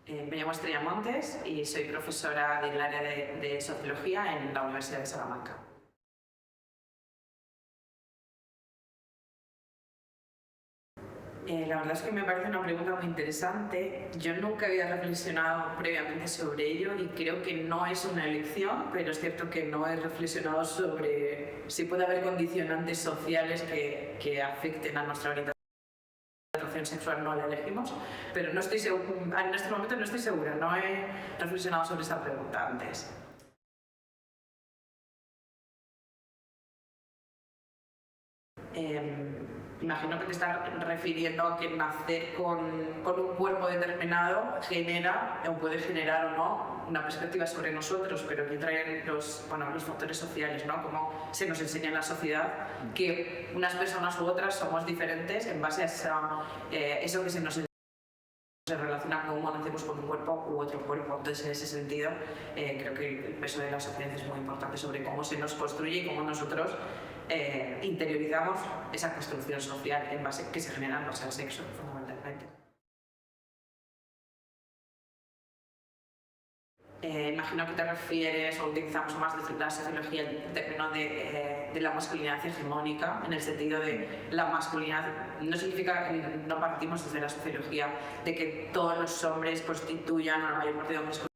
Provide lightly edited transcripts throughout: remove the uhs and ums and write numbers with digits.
Me llamo Estrella Montes y soy profesora del área de Sociología en la Universidad de Salamanca. La verdad es que me parece una pregunta muy interesante. Yo nunca había reflexionado previamente sobre ello y creo que no es una elección, pero es cierto que no he reflexionado sobre si puede haber condicionantes sociales que afecten a nuestra orientación sexual. No la elegimos, pero no estoy en este momento no estoy segura, no he reflexionado sobre esa pregunta antes. Imagino que te estás refiriendo a que nacer con un cuerpo determinado genera o puede generar o no una perspectiva sobre nosotros, pero que traen los factores sociales, ¿no? Cómo se nos enseña en la sociedad que unas personas u otras somos diferentes en base a eso que se nos relaciona con cómo nacemos con un cuerpo u otro cuerpo. Entonces, en ese sentido, creo que el peso de la sociedad es muy importante sobre cómo se nos construye y cómo nosotros interiorizamos esa construcción social en base que se genera en base al sexo, fundamentalmente. Imagino que te refieres, o utilizamos más desde la sociología el término de la masculinidad hegemónica, en el sentido de la masculinidad. No significa, no partimos desde la sociología de que todos los hombres constituyan, o la mayor parte de hombres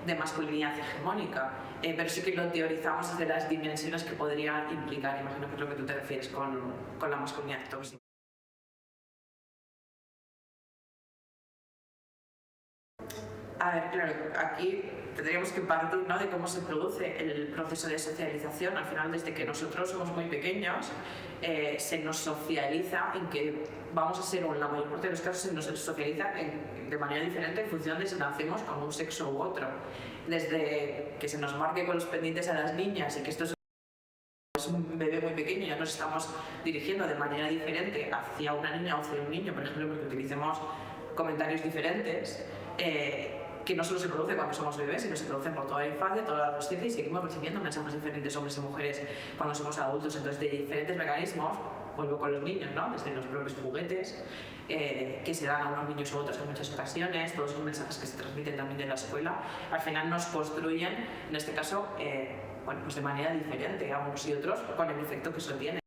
de masculinidad hegemónica, pero sí que lo teorizamos desde las dimensiones que podría implicar. Imagino que es lo que tú te refieres con la masculinidad tóxica. A ver, claro, aquí tendríamos que partir, ¿no?, de cómo se produce el proceso de socialización. Al final, desde que nosotros somos muy pequeños, se nos socializa en que vamos a ser, o en la mayor parte de los casos, se nos socializa de manera diferente en función de si nacemos con un sexo u otro. Desde que se nos marque con los pendientes a las niñas y que esto es un bebé muy pequeño, ya nos estamos dirigiendo de manera diferente hacia una niña o hacia un niño, por ejemplo, porque utilicemos comentarios diferentes, que no solo se produce cuando somos bebés, sino se produce por toda la infancia, toda la adolescencia, y seguimos recibiendo mensajes diferentes hombres y mujeres cuando somos adultos. Entonces, de diferentes mecanismos, vuelvo con los niños, ¿no?, desde los propios juguetes que se dan a unos niños u otros en muchas ocasiones, todos los mensajes que se transmiten también de la escuela, al final nos construyen, en este caso, pues de manera diferente a unos y otros, con el efecto que eso tiene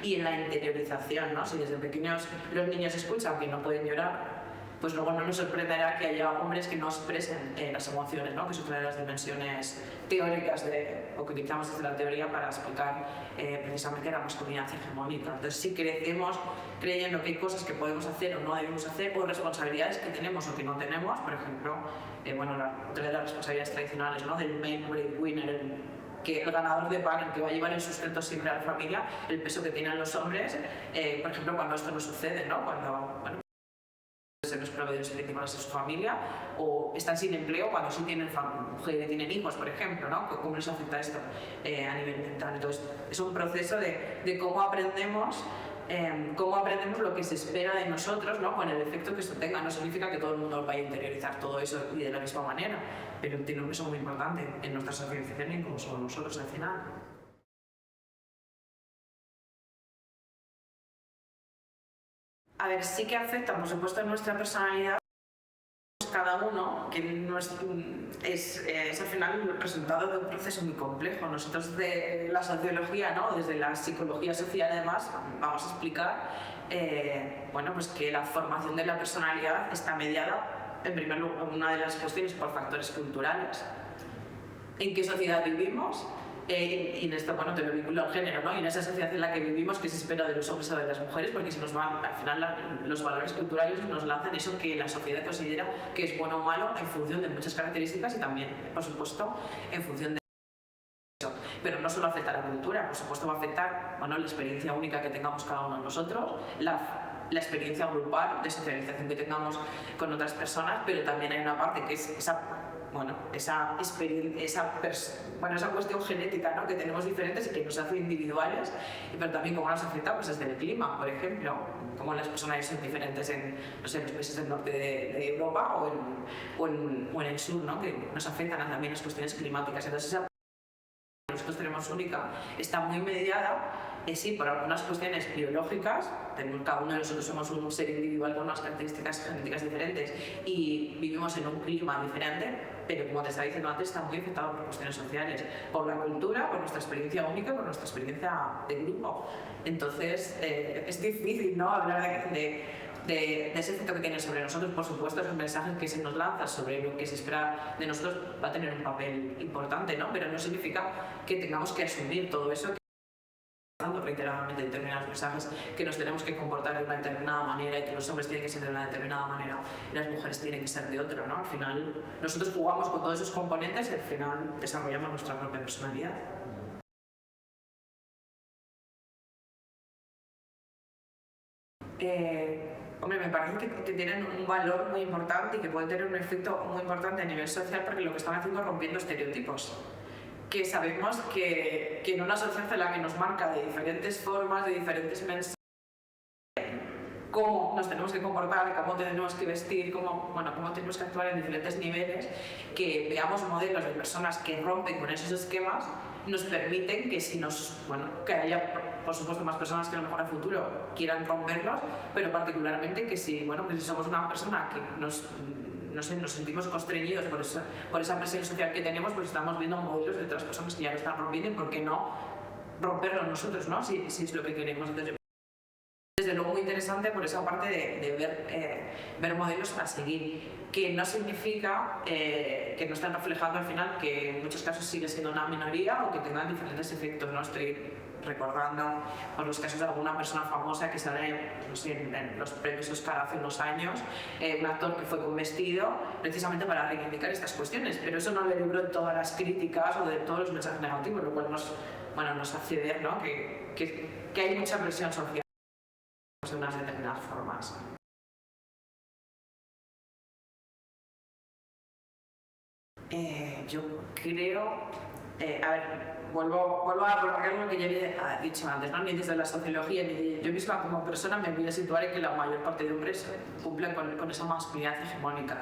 y en la interiorización, ¿no? Si desde pequeños los niños escuchan que no pueden llorar, pues luego no nos sorprenderá que haya hombres que no expresen las emociones, ¿no?, que es otra de las dimensiones teóricas o que utilizamos desde la teoría para explicar precisamente la masculinidad hegemónica. Entonces, si crecemos creyendo que hay cosas que podemos hacer o no debemos hacer, o responsabilidades que tenemos o que no tenemos, por ejemplo, otra de las responsabilidades tradicionales, ¿no?, del main breadwinner, que el ganador de pan, el que va a llevar el sustento siempre a la familia, el peso que tienen los hombres, por ejemplo, cuando esto no sucede, ¿no?, cuando ser los proveedores principales de su familia, o están sin empleo cuando sí tienen mujeres, tienen hijos, por ejemplo, ¿no? ¿Cómo les afecta esto a nivel mental? Entonces, es un proceso de cómo aprendemos lo que se espera de nosotros, ¿no?, con el efecto que esto tenga. No significa que todo el mundo vaya a interiorizar todo eso y de la misma manera, pero tiene un peso muy importante en nuestra socialización y en cómo somos nosotros al final. A ver, sí que afecta, por supuesto, en nuestra personalidad, cada uno, que es al final el resultado de un proceso muy complejo. Nosotros de la sociología, ¿no?, desde la psicología social, además, vamos a explicar pues que la formación de la personalidad está mediada, en primer lugar, una de las cuestiones, por factores culturales. ¿En qué sociedad vivimos? Y en esto, te lo vinculo al género, ¿no? Y en esa sociedad en la que vivimos, ¿qué se espera de los hombres o de las mujeres? Porque si nos van, al final, los valores culturales nos lanzan eso que la sociedad considera que es bueno o malo en función de muchas características y también, por supuesto, en función de eso. Pero no solo afecta a la cultura, por supuesto va a afectar la experiencia única que tengamos cada uno de nosotros, la experiencia grupal de socialización que tengamos con otras personas, pero también hay una parte que es esa cuestión genética, ¿no?, que tenemos diferentes y que nos hace individuales, pero también cómo nos afecta desde el clima, por ejemplo, cómo las personas son diferentes en los países del norte de Europa o en el sur, ¿no?, que nos afectan también las cuestiones climáticas. Entonces, esa que nosotros tenemos única está muy mediada sí, por algunas cuestiones biológicas, cada uno de nosotros somos un ser individual con unas características genéticas diferentes y vivimos en un clima diferente, pero como te estaba diciendo antes, está muy afectado por cuestiones sociales, por la cultura, por nuestra experiencia única, por nuestra experiencia de grupo. Entonces, es difícil, ¿no?, hablar de ese efecto que tiene sobre nosotros. Por supuesto, esos mensajes que se nos lanzan sobre lo que se espera de nosotros va a tener un papel importante, ¿no? Pero no significa que tengamos que asumir todo eso, reiteradamente determinados mensajes, que nos tenemos que comportar de una determinada manera y que los hombres tienen que ser de una determinada manera y las mujeres tienen que ser de otra, ¿no? Al final, nosotros jugamos con todos esos componentes y al final desarrollamos nuestra propia personalidad. Hombre, me parece que tienen un valor muy importante y que pueden tener un efecto muy importante a nivel social, porque lo que están haciendo es rompiendo estereotipos, que sabemos que en una sociedad en la que nos marca de diferentes formas, de diferentes mensajes, cómo nos tenemos que comportar, cómo tenemos que vestir, cómo tenemos que actuar en diferentes niveles, que veamos modelos de personas que rompen con esos esquemas, nos permiten que que haya, por supuesto, más personas que a lo mejor a futuro quieran romperlos, pero particularmente que si somos una persona que nos sentimos constreñidos por esa presión social que tenemos, pues estamos viendo modelos de otras personas que ya lo están rompiendo, y por qué no romperlo nosotros, ¿no? Si es lo que queremos. Entonces, desde luego muy interesante por esa parte de ver modelos a seguir, que no significa que no estén reflejando al final que en muchos casos sigue siendo una minoría o que tengan diferentes efectos, ¿no? Estoy recordando por los casos de alguna persona famosa que sale, no sé, en los premios Oscar hace unos años, un actor que fue con vestido precisamente para reivindicar estas cuestiones, pero eso no le libró de todas las críticas o de todos los mensajes negativos, lo cual nos hace ver, ¿no?, que hay mucha presión social de unas determinadas formas. Yo creo, vuelvo a remarcar lo que ya había dicho antes, ¿no? Ni desde la sociología ni yo misma como persona me voy a situar en que la mayor parte de hombres cumplen con esa masculinidad hegemónica,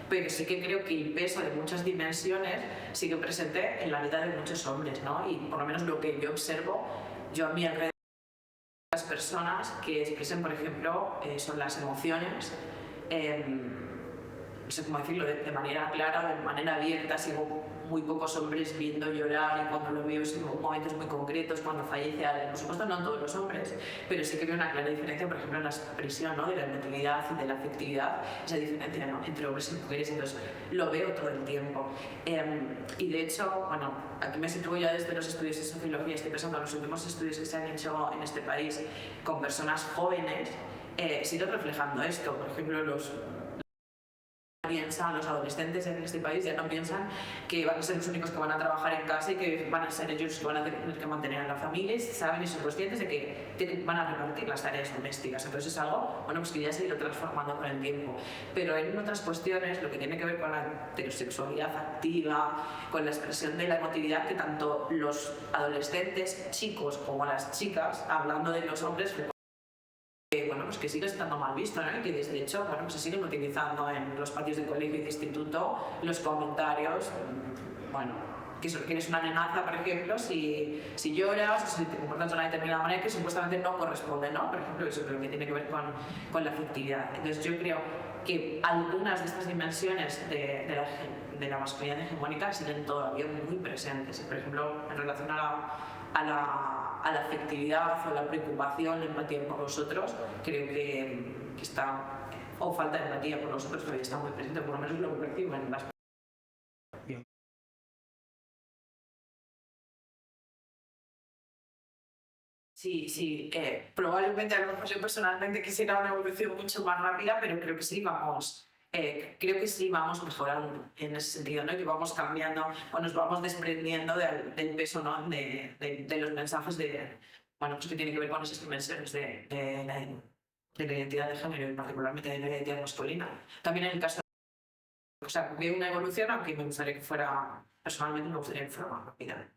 pero sí que creo que el peso de muchas dimensiones sigue presente en la vida de muchos hombres, ¿no? Y por lo menos lo que yo observo, yo a mi alrededor, las personas que expresen, por ejemplo, son las emociones, no sé cómo decirlo, de manera clara, de manera abierta. Sigo muy pocos hombres viendo llorar, y cuando lo veo es en momentos muy concretos, cuando fallece alguien. Por supuesto, no todos los hombres, pero sí que veo una clara diferencia, por ejemplo, en la expresión, ¿no?, de la emotividad y de la afectividad, esa diferencia, ¿no?, entre hombres y mujeres. Entonces, lo veo todo el tiempo. Y de hecho, aquí me sitúo ya desde los estudios de sociología. Estoy pensando en los últimos estudios que se han hecho en este país con personas jóvenes, sigo reflejando esto. Por ejemplo, los adolescentes en este país ya no piensan que van a ser los únicos que van a trabajar en casa y que van a ser ellos los que van a tener que mantener a la familia, y saben y son conscientes de que van a repartir las tareas domésticas. Entonces es algo pues que ya se ha ido transformando con el tiempo. Pero en otras cuestiones, lo que tiene que ver con la heterosexualidad activa, con la expresión de la emotividad, que tanto los adolescentes chicos como las chicas, hablando de los hombres, pues que sigue estando mal visto, ¿no? Y que de hecho se siguen utilizando en los patios de colegio y de instituto los comentarios, que eres una amenaza, por ejemplo, si lloras o si te comportas de una determinada manera que supuestamente no corresponde, ¿no? Por ejemplo, eso creo que tiene que ver con la afectividad. Entonces yo creo que algunas de estas dimensiones de la masculinidad hegemónica siguen todavía muy presentes. Por ejemplo, en relación a la afectividad o la preocupación, la empatía por los otros, creo que está, o falta de empatía por los otros, todavía está muy presente, por lo menos lo que percibo en las. Sí, probablemente a lo mejor yo personalmente quisiera una evolución mucho más rápida, pero creo que sí vamos mejorando en ese sentido, ¿no? Que vamos cambiando o nos vamos desprendiendo del peso, ¿no?, de los mensajes pues que tienen que ver con esas dimensiones de la identidad de género y particularmente de la identidad masculina. También en el caso, veo una evolución, aunque me gustaría que fuera, personalmente me gustaría que fuera más rápida.